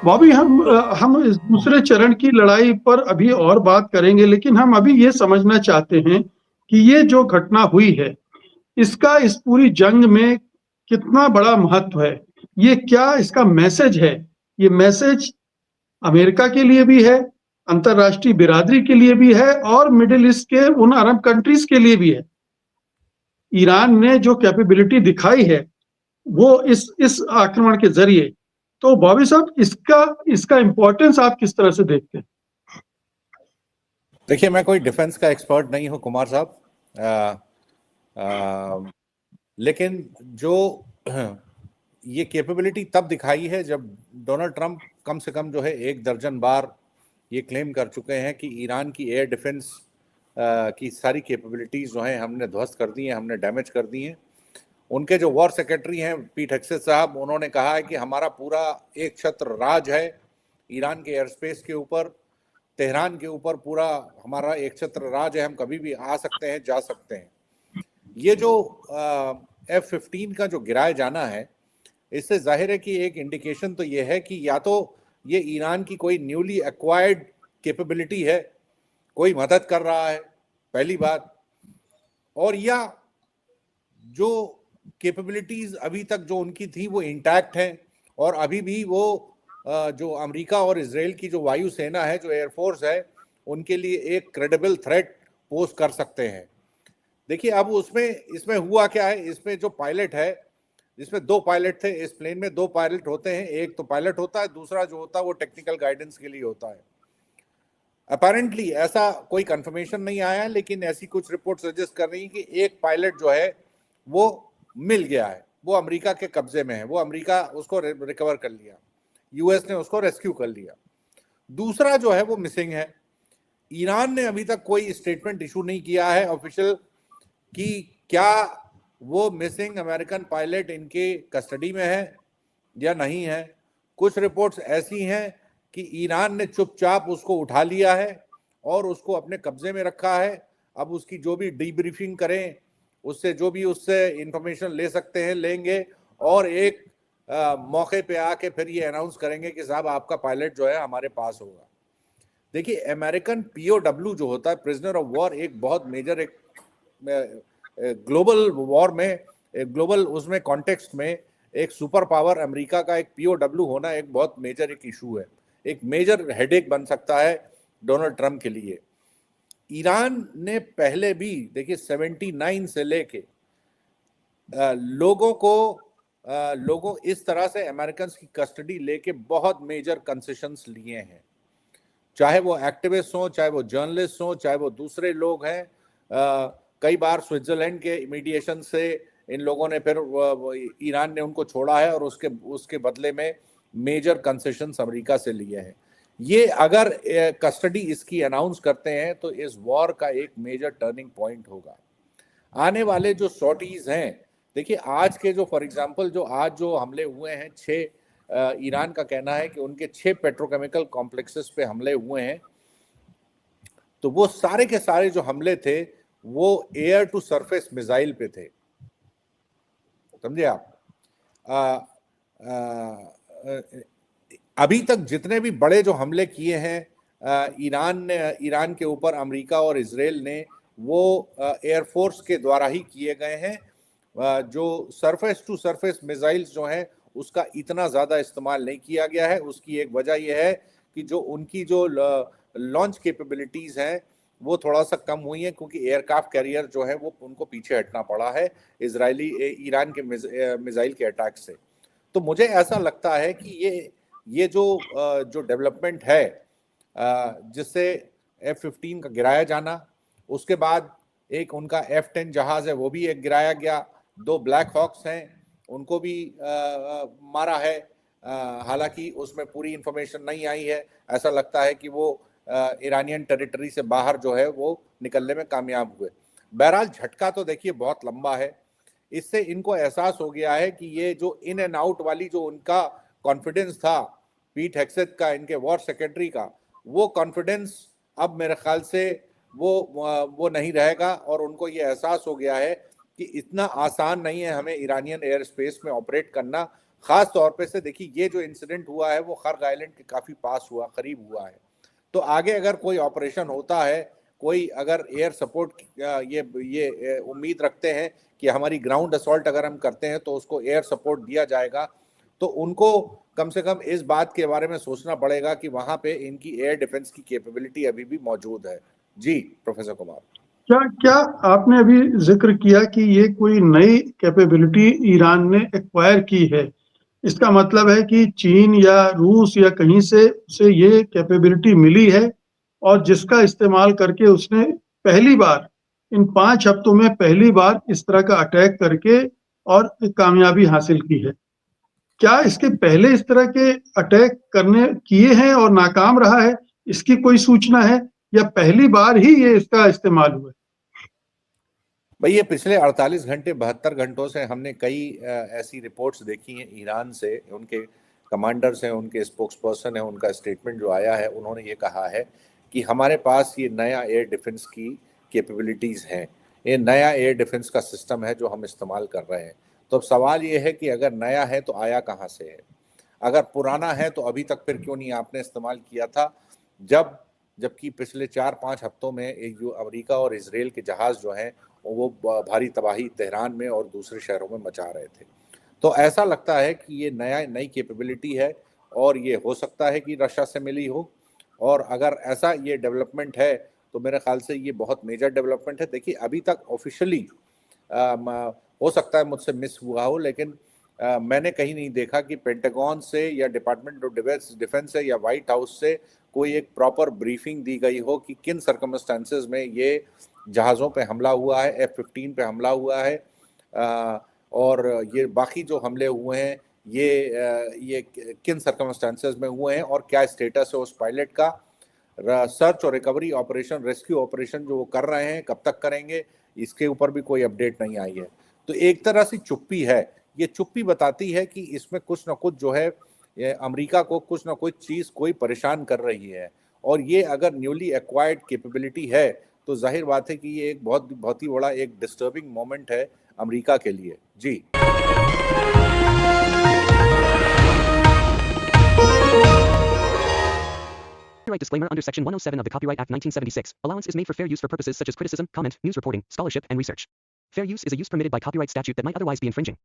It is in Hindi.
बॉबी, हम इस दूसरे चरण की लड़ाई पर अभी और बात करेंगे, लेकिन हम अभी ये समझना चाहते हैं कि ये जो घटना हुई है, इसका इस पूरी जंग में कितना बड़ा महत्व है। ये क्या इसका मैसेज है? ये मैसेज अमेरिका के लिए भी है, अंतरराष्ट्रीय बिरादरी के लिए भी है और मिडिल ईस्ट के उन अरब कंट्रीज के लिए भी है। ईरान ने जो कैपेबिलिटी दिखाई है वो इस आक्रमण के जरिए, तो बॉबी साहब, इसका इसका इंपॉर्टेंस आप किस तरह से देखते हैं? देखिए, मैं कोई डिफेंस का एक्सपर्ट नहीं हूं कुमार साहब, लेकिन जो ये कैपेबिलिटी तब दिखाई है जब डोनाल्ड ट्रंप कम से कम जो है 1 दर्जन बार ये क्लेम कर चुके हैं कि ईरान की एयर डिफेंस की सारी कैपेबिलिटीज जो हैं हमने ध्वस्त कर दी हैं, हमने डैमेज कर दी हैं। उनके जो वॉर सेक्रेटरी हैं पीट हेक्सेथ साहब, उन्होंने कहा है कि हमारा पूरा एक छत्र राज है ईरान के एयर स्पेस के ऊपर, तेहरान के ऊपर पूरा हमारा एक छत्र राज है, हम कभी भी आ सकते हैं, जा सकते हैं। ये जो F-15 का जो गिराया जाना है, इससे जाहिर है कि एक इंडिकेशन तो ये है कि या तो ये ईरान की कोई न्यूली एक्वायर्ड कैपेबिलिटी है, कोई मदद कर रहा है, पहली बात, और या जो कैपेबिलिटीज अभी तक जो उनकी थी वो इंटैक्ट हैं और अभी भी वो जो अमेरिका और इजराइल की जो वायु सेना है, जो एयरफोर्स है, उनके लिए एक क्रेडिबल थ्रेट पोज कर सकते हैं। देखिए, अब उसमें इसमें हुआ क्या है, इसमें जो पायलट है, जिसमें 2 पायलट थे, इस प्लेन में 2 पायलट होते हैं, एक तो पायलट होता है, दूसरा जो होता है वो टेक्निकल गाइडेंस के लिए होता है। अपेरेंटली ऐसा कोई कंफर्मेशन नहीं आया है, लेकिन ऐसी कुछ रिपोर्ट सजेस्ट कर रही है कि एक पायलट जो है वो मिल गया है, वो अमेरिका के कब्जे में है, वो अमेरिका उसको रिकवर कर लिया, यूएस ने उसको रेस्क्यू कर लिया। दूसरा जो है वो मिसिंग है। ईरान ने अभी तक कोई स्टेटमेंट इशू नहीं किया है ऑफिशियल कि क्या वो मिसिंग अमेरिकन पायलट इनके कस्टडी में है या नहीं है। कुछ रिपोर्ट्स ऐसी हैं कि ईरान ने चुपचाप उसको उठा लिया है और उसको अपने कब्जे में रखा है। अब उसकी जो भी डीब्रीफिंग करें, उससे जो भी उससे इंफॉर्मेशन ले सकते हैं लेंगे, और एक मौके पे आके फिर ये अनाउंस करेंगे कि साहब आपका पायलट जो है हमारे पास होगा। देखिए, अमेरिकन पीओडब्ल्यू जो होता है, प्रिजनर ऑफ वॉर, एक बहुत मेजर, एक ग्लोबल वॉर में, ग्लोबल उसमें कॉन्टेक्स्ट में एक सुपर पावर अमेरिका का एक पीओडब्ल्यू होना एक बहुत मेजर एक इशू है, एक मेजर हेडेक बन सकता है डोनाल्ड ट्रंप के लिए। ईरान ने पहले भी देखिए 79 से लेके लोगों इस तरह से अमेरिकन की कस्टडी लेके बहुत मेजर कंसेशंस लिए हैं, चाहे वो एक्टिविस्ट हों, चाहे वो जर्नलिस्ट हों, चाहे वो दूसरे लोग हैं। कई बार स्विट्जरलैंड के मीडिएशन से इन लोगों ने फिर ईरान ने उनको छोड़ा है और उसके बदले में मेजर कंसेशंस अमेरिका से लिए हैं। ये अगर कस्टडी इसकी अनाउंस करते हैं तो इस वॉर का एक मेजर टर्निंग पॉइंट होगा। आने वाले जो सॉटीज हैं, देखिए आज के जो फॉर एग्जांपल जो आज जो हमले हुए हैं, 6 ईरान का कहना है कि उनके 6 पेट्रोकेमिकल कॉम्प्लेक्सेस पे हमले हुए हैं, तो वो सारे के सारे जो हमले थे वो एयर टू सरफेस मिसाइल पे थे, समझे आप। अभी तक जितने भी बड़े जो हमले किए हैं ईरान के ऊपर अमेरिका और इजराइल ने, वो एयरफोर्स के द्वारा ही किए गए हैं। जो सरफेस टू सरफेस मिसाइल्स जो हैं उसका इतना ज़्यादा इस्तेमाल नहीं किया गया है। उसकी एक वजह यह है कि जो उनकी जो लॉन्च कैपेबिलिटीज़ हैं वो थोड़ा सा कम हुई है, क्योंकि एयरक्राफ्ट कैरियर जो है वो उनको पीछे हटना पड़ा है ईरान के मिसाइल के अटैक से। तो मुझे ऐसा लगता है कि ये जो डेवलपमेंट है, जिससे F-15 का गिराया जाना, उसके बाद एक उनका F-10 जहाज है वो भी एक गिराया गया, 2 ब्लैक हॉक्स हैं उनको भी मारा है। हालांकि उसमें पूरी इंफॉर्मेशन नहीं आई है, ऐसा लगता है कि वो ईरानियन टेरिटरी से बाहर जो है वो निकलने में कामयाब हुए। बहरहाल झटका तो देखिए बहुत लंबा है। इससे इनको एहसास हो गया है कि ये जो इन एंड आउट वाली जो उनका कॉन्फिडेंस था पीट हेक्सेथ का, इनके वॉर सेक्रेटरी का, वो कॉन्फिडेंस अब मेरे ख्याल से वो नहीं रहेगा, और उनको ये एहसास हो गया है कि इतना आसान नहीं है हमें ईरानियन एयर स्पेस में ऑपरेट करना। खास तौर पे से देखिए ये जो इंसिडेंट हुआ है वो खर्ग आइलैंड के काफी पास हुआ, करीब हुआ है। तो आगे अगर कोई ऑपरेशन होता है, कोई अगर एयर सपोर्ट, ये उम्मीद रखते हैं कि हमारी ग्राउंड असॉल्ट अगर हम करते हैं तो उसको एयर सपोर्ट दिया जाएगा, तो उनको कम से कम इस बात के बारे में सोचना पड़ेगा कि वहां पे इनकी एयर डिफेंस की कैपेबिलिटी अभी भी मौजूद है। जी प्रोफेसर कुमार। क्या क्या आपने अभी जिक्र किया कि ये कोई नई कैपेबिलिटी ईरान ने एक्वायर की है, इसका मतलब है कि चीन या रूस या कहीं से ये कैपेबिलिटी मिली है और जिसका इस्तेमाल करके उसने पहली बार इन 5 हफ्तों में पहली बार इस तरह का अटैक करके और कामयाबी हासिल की है। क्या इसके पहले इस तरह के अटैक करने किए हैं और नाकाम रहा है, इसकी कोई सूचना है या पहली बार ही ये इसका इस्तेमाल हुआ है? भाई ये पिछले 48 घंटे 72 घंटों से हमने कई ऐसी रिपोर्ट्स देखी हैं ईरान से, उनके कमांडर्स हैं, उनके स्पोक्स पर्सन हैं, उनका स्टेटमेंट जो आया है उन्होंने ये कहा है कि हमारे पास ये नया एयर डिफेंस की कैपेबिलिटीज़ हैं, ये नया एयर डिफेंस का सिस्टम है जो हम इस्तेमाल कर रहे हैं। तो अब सवाल ये है कि अगर नया है तो आया कहाँ से है, अगर पुराना है तो अभी तक फिर क्यों नहीं आपने इस्तेमाल किया था, जबकि पिछले 4-5 हफ्तों में एक जो अमेरिका और इसराइल के जहाज़ जो हैं वो भारी तबाही तेहरान में और दूसरे शहरों में मचा रहे थे। तो ऐसा लगता है कि ये नई कैपेबिलिटी है और ये हो सकता है कि रशिया से मिली हो, और अगर ऐसा ये डेवलपमेंट है तो मेरे ख्याल से ये बहुत मेजर डेवलपमेंट है। देखिए अभी तक ऑफिशियली हो सकता है मुझसे मिस हुआ हो, लेकिन मैंने कहीं नहीं देखा कि पेंटागन से या डिपार्टमेंट ऑफ डिफेंस से या वाइट हाउस से कोई एक प्रॉपर ब्रीफिंग दी गई हो कि किन सर्कमस्टेंसेस में ये जहाज़ों पे हमला हुआ है, F-15 पे हमला हुआ है, और ये बाकी जो हमले हुए हैं ये किन सर्कमस्टेंसेस में हुए हैं और क्या स्टेटस है उस पायलट का। सर्च और रिकवरी ऑपरेशन, रेस्क्यू ऑपरेशन जो वो कर रहे हैं कब तक करेंगे, इसके ऊपर भी कोई अपडेट नहीं आई है। तो एक तरह से चुप्पी है। ये चुप्पी बताती है कि इसमें कुछ ना कुछ जो है अमेरिका को कुछ ना कुछ चीज़ कोई परेशान कर रही है, और ये अगर न्यूली एक्वायर्ड कैपेबिलिटी है तो जाहिर बात है कि ये एक बहुत ही बड़ा एक डिस्टर्बिंग मोमेंट है अमेरिका के लिए। जी Copyright disclaimer under Section 107 of the Copyright Act 1976. Allowance is made for fair use for purposes such as criticism, comment, news reporting, scholarship, and research. Fair use is a use permitted by copyright statute that might otherwise be infringing.